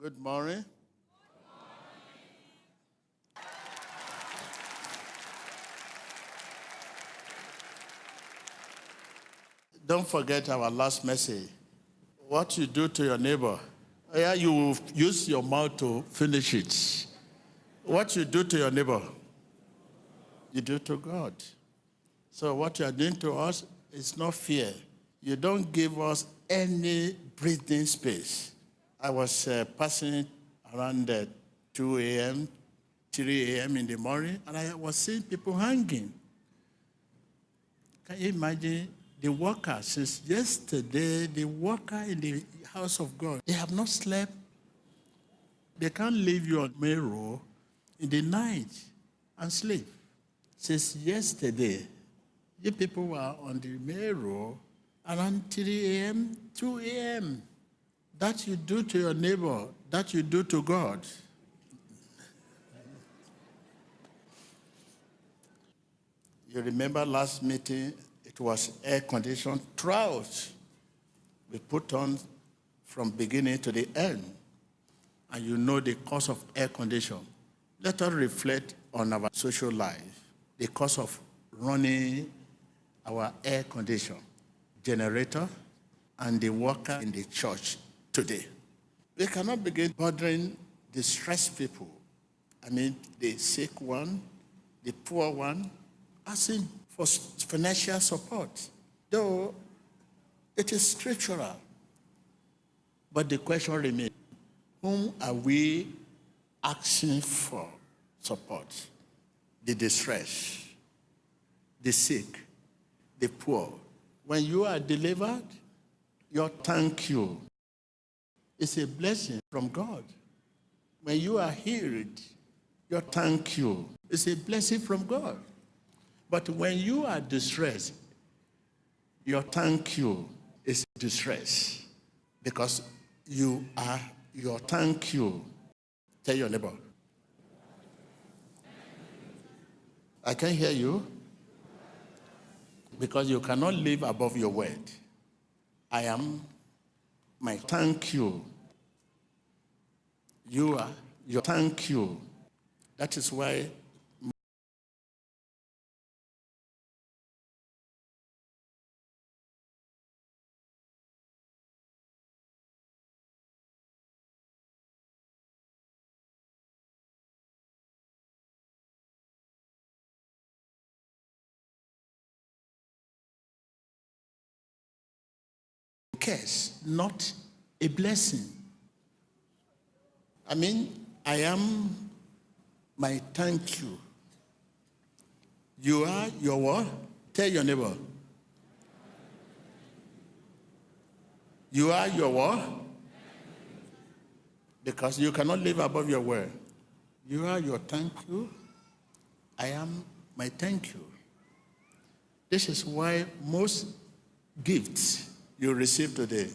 Good morning. Don't forget our last message. What you do to your neighbor, yeah, you will use your mouth to finish it. What you do to your neighbor, you do to God. So what you are doing to us is not fear. You don't give us any breathing space. I was passing around 2 a.m., 3 a.m. in the morning, and I was seeing people hanging. Can you imagine the worker since yesterday, the worker in the house of God, they have not slept. They can't leave you on main road in the night and sleep. Since yesterday, you people were on the main road around 3 a.m., 2 a.m. That you do to your neighbor, that you do to God. You remember last meeting, it was air-conditioned throughout. We put on from beginning to the end. And you know the cost of air condition. Let us reflect on our social life, the cost of running our air condition, generator, and the worker in the church today. We cannot begin bothering the stressed people. I mean, the sick one, the poor one, asking for financial support, though it is scriptural. But the question remains, whom are we asking for support? The distressed, the sick, the poor. When you are delivered, your thank you is a blessing from God. When you are healed, your thank you is a blessing from God. But when you are distressed, your thank you is distress. Because you are your thank you. Tell your neighbor. I can't hear you. Because you cannot live above your word. I am my thank you. You are your thank you. That is why curse, not a blessing. I mean, I am my thank you. You are your what? Tell your neighbor. You are your what? Because you cannot live above your word. You are your thank you. I am my thank you. This is why most gifts you receive today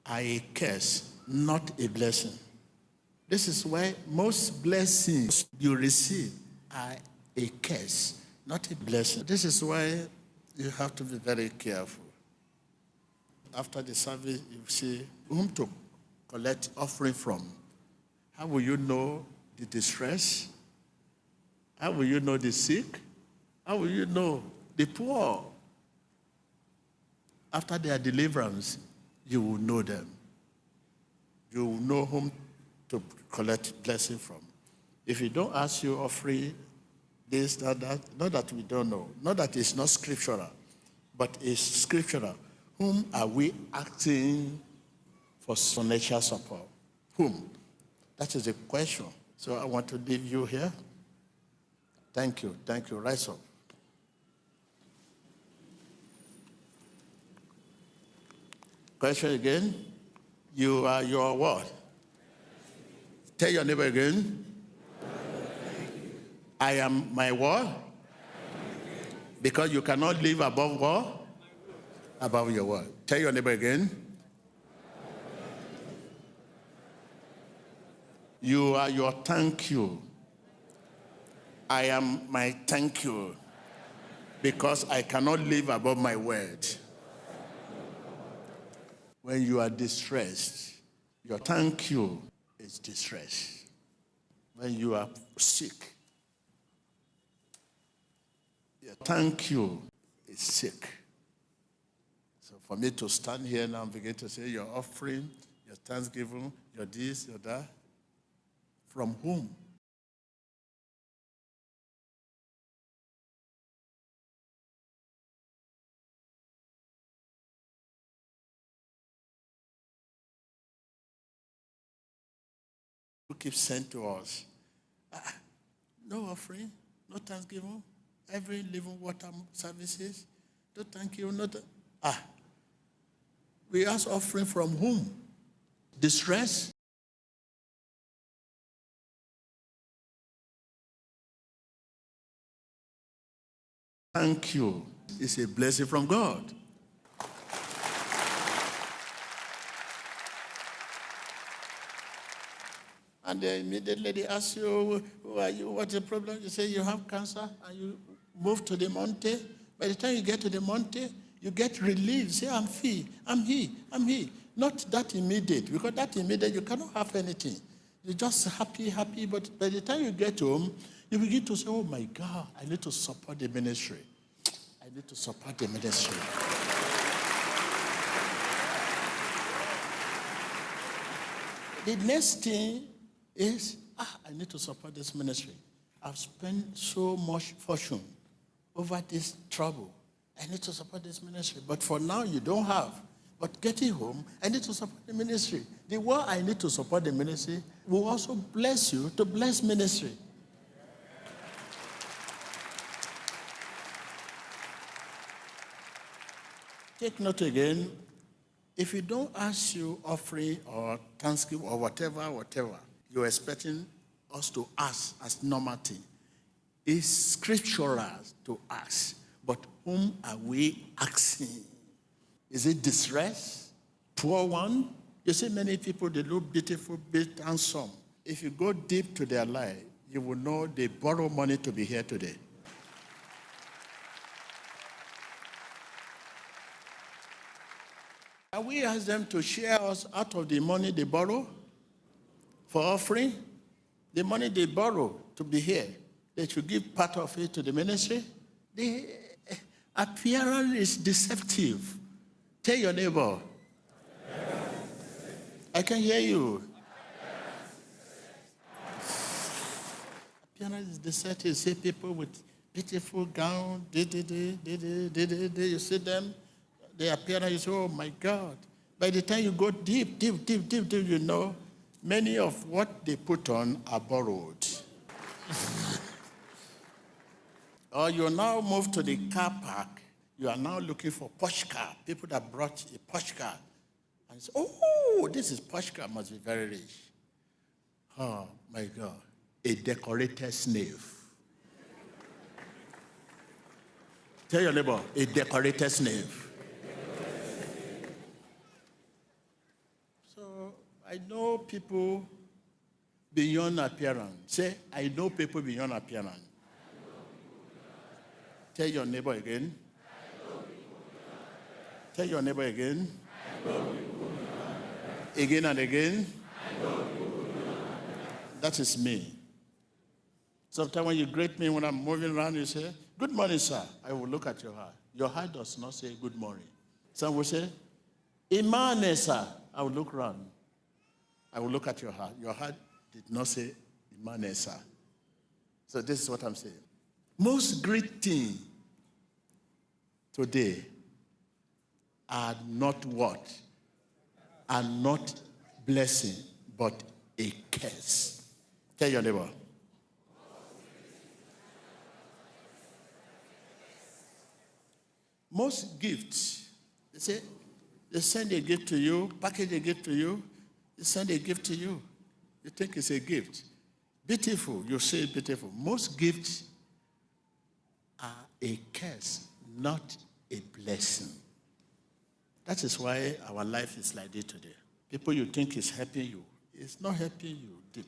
are a curse, not a blessing. This is why most blessings you receive are a curse, not a blessing. This is why you have to be very careful. After the service, you see whom to collect offering from. How will you know the distress? How will you know the sick? How will you know the poor? After their deliverance, you will know them. You will know whom to collect blessing from. If you don't ask you offering this, that, not that we don't know, not that it's not scriptural, but it's scriptural. Whom are we asking for financial support? Whom? That is the question. So I want to leave you here. Thank you. Thank you. Rise up. Question again. You are your what? Tell your neighbor again. I am my what? Because you cannot live above what? Above your word. Tell your neighbor again. You are your thank you. I am my thank you. Because I cannot live above my word. When you are distressed, your thank you is distress. When you are sick, your thank you is sick. So for me to stand here now and begin to say your offering, your thanksgiving, your this, your that, from whom? Who keeps saying to us, no offering, no thanksgiving, every living water services, no thank you, not. We ask offering from whom? Distress? Thank you. It's a blessing from God. And then immediately they ask you, who are you? What's the problem? You say you have cancer and you move to the mountain. By the time you get to the mountain, you get relief. Say, I'm free, I'm here. Not that immediate, because that immediate, you cannot have anything. You're just happy, but by the time you get home, you begin to say, oh my God, I need to support the ministry. I need to support the ministry. The next thing is, I need to support this ministry. I've spent so much fortune over this trouble. I need to support this ministry. But for now, you don't have. But getting home, I need to support the ministry. The word I need to support the ministry will also bless you to bless ministry. Take note again, if you don't ask you offering or thanksgiving or whatever, you're expecting us to ask as normal thing. It's scriptural to ask, but whom are we asking? Is it distress? Poor one? You see many people, they look beautiful, big, handsome. If you go deep to their life, you will know they borrow money to be here today. Can we ask them to share us out of the money they borrow for offering? The money they borrow to be here, they should give part of it to the ministry. The appearance is deceptive. Tell your neighbor. I can hear you. Appearance is deceptive. You see people with beautiful gown, you see them, the appearance is, oh my God. By the time you go deep, you know, many of what they put on are borrowed. Or you now move to the car park, you are now looking for posh car. People that brought a posh car. And say, oh, this is posh car, must be very rich. Oh my God, a decorated slave. Tell your neighbor, a decorated slave. So I know people beyond appearance. Say, I know people beyond appearance. Tell your neighbor again. Tell your neighbor again. Again and again. That is me. Sometimes when you greet me when I'm moving around, you say, good morning, sir. I will look at your heart. Your heart does not say good morning. Some will say, Emmanuel, sir. I will look around. I will look at your heart. Your heart did not say Emmanuel, sir. So this is what I'm saying. Most great things today are not what? Are not blessing, but a curse. Tell your neighbor. Most gifts, they send a gift to you, package a gift to you, they send a gift to you. You think it's a gift. Beautiful, you say beautiful. Most gifts are a curse, not a blessing. That is why our life is like this today. People you think is helping you, it's not helping you deep.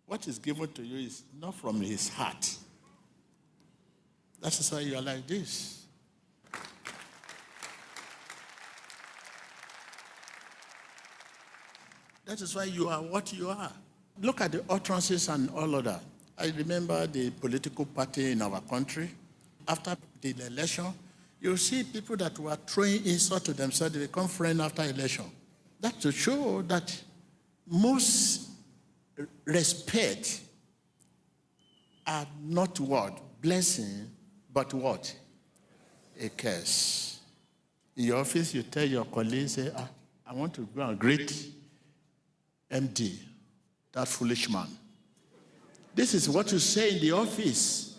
What is given to you is not from his heart. That is why you are like this. That is why you are what you are. Look at the utterances and all of that. I remember the political party in our country. After the election, you see people that were throwing insult to themselves, they become friends after election. That's to show that most respect are not what? Blessing, but what? A curse. In your office, you tell your colleagues, say, I want to go and greet MD, that foolish man. This is what you say in the office.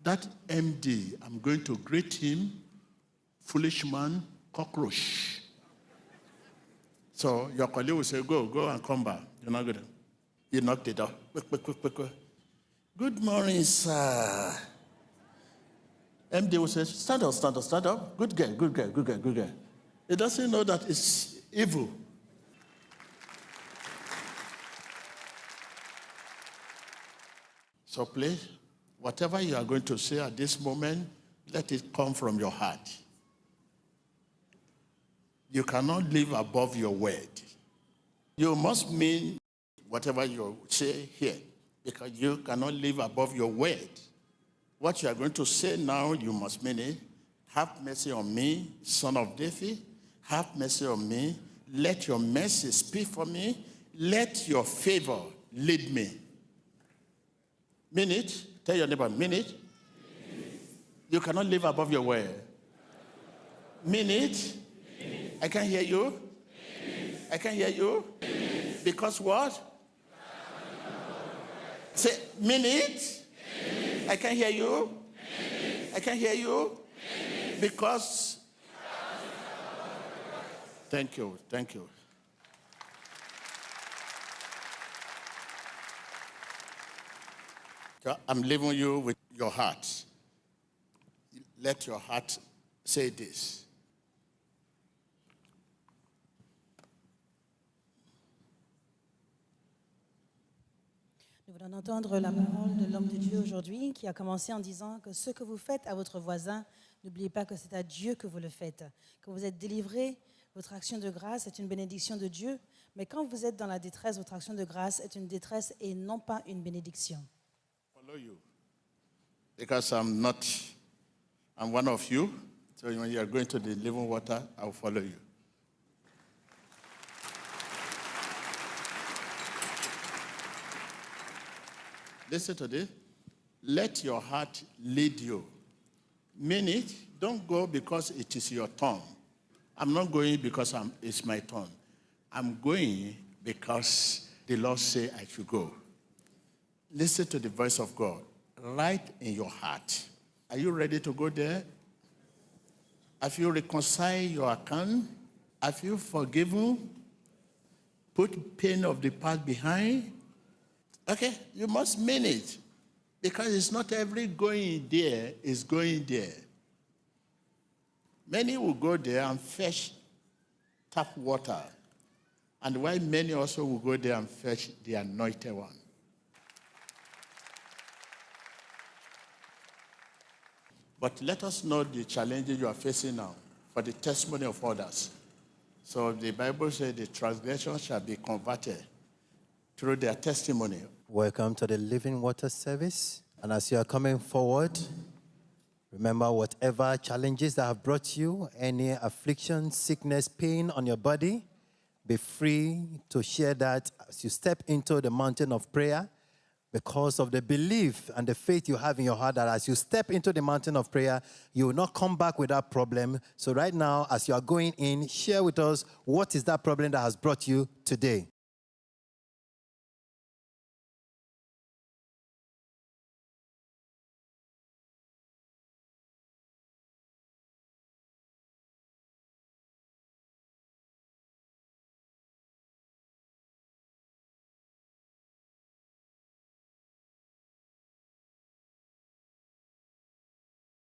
That MD, I'm going to greet him, foolish man, cockroach. So your colleague will say, go and come back. You're not good. You knocked it out. Quick. Good morning, sir. MD will say, stand up. Good girl. He doesn't know that it's evil. So please, whatever you are going to say at this moment, let it come from your heart. You cannot live above your word. You must mean whatever you say here, because you cannot live above your word. What you are going to say now, you must mean it. Have mercy on me, son of David. Have mercy on me. Let your mercy speak for me. Let your favor lead me. Mean it. Tell your neighbor, mean it. You cannot live above your word. Mean it. I can't hear you. I can't hear you. Because what? Say, mean it. I can't hear you. I can't hear you. Because. Thank you. I'm leaving you with your heart. Let your heart say this. Nous venons d'entendre la parole de l'homme de Dieu aujourd'hui qui a commencé en disant que ce que vous faites à votre voisin, n'oubliez pas que c'est à Dieu que vous le faites. Quand vous êtes délivré, votre action de grâce est une bénédiction de Dieu, mais quand vous êtes dans la détresse, votre action de grâce est une détresse et non pas une bénédiction. Follow you. Because I'm one of you, so when you are going to the living water, I'll follow you. Listen to this. Let your heart lead you. Mean it. Don't go because it is your turn. I'm not going because it's my turn. I'm going because the Lord said I should go. Listen to the voice of God right in your heart. Are you ready to go there? Have you reconciled your account? Have you forgiven? Put pain of the past behind? Okay, you must mean it. Because it's not every going there is going there. Many will go there and fetch tap water. And while many also will go there and fetch the anointed one. But let us know the challenges you are facing now for the testimony of others. So the Bible says the transgression shall be converted through their testimony. Welcome to the Living Water service. And as you are coming forward, remember whatever challenges that have brought you, any affliction, sickness, pain on your body, be free to share that as you step into the mountain of prayer, because of the belief and the faith you have in your heart that as you step into the mountain of prayer, you will not come back with that problem. So right now, as you are going in, share with us what is that problem that has brought you today.